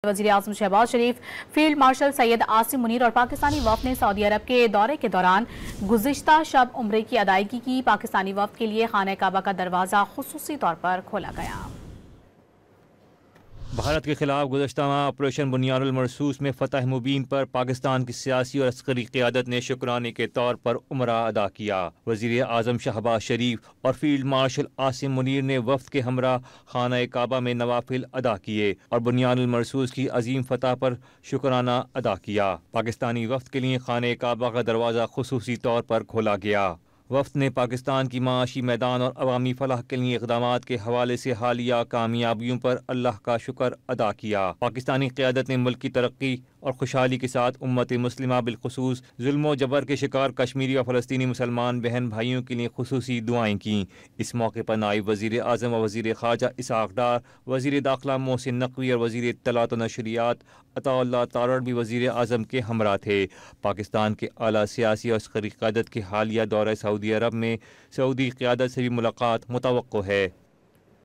وزیراعظم شہباز شریف، field marshal Syed Asim Munir اور پاکستانی وفد نے سعودی عرب کے دورے کے دوران گزشتہ شب عمرے کی ادائیگی کی۔ پاکستانی وفد کے لیے خانہ کعبہ کا دروازہ خصوصی طور پر کھولا گیا۔ بھارت کے خلاف گزشتہ ماہ آپریشن بنیاد المرصوص میں فتح مبین پر پاکستان کی سیاسی اور عسکری قیادت نے شکرانے کے طور پر عمرہ ادا کیا۔ وزیر اعظم شہباز شریف اور فیلڈ مارشل عاصم منیر نے وفد کے ہمراہ خانہ کعبہ میں نوافل ادا کیے اور بنیاد المرصوص کی عظیم فتح پر شکرانہ ادا کیا۔ پاکستانی وفد کے لیے خانہ کعبہ کا دروازہ خصوصی طور پر کھولا گیا۔ وفد نے پاکستان کی معاشی میدان اور عوامی فلاح کے لیے اقدامات کے حوالے سے حالیہ کامیابیوں پر اللہ کا شکر ادا کیا۔ پاکستانی قیادت نے ملک کی ترقی اور خوشحالی کے ساتھ امت مسلمہ بالخصوص ظلم و جبر کے شکار کشمیری اور فلسطینی مسلمان بہن بھائیوں کے لیے خصوصی دعائیں کیں۔ اس موقع پر نائب وزیر اعظم و وزیر خارجہ اسحاق ڈار، وزیر داخلہ محسن نقوی اور وزیر اطلاعات و نشریات عطاء اللہ تارڑ بھی وزیر اعظم کے ہمراہ تھے۔ پاکستان کے اعلیٰ سیاسی اور عسکری قیادت کے حالیہ دورہ سعودی عرب میں سعودی قیادت سے بھی ملاقات متوقع ہے۔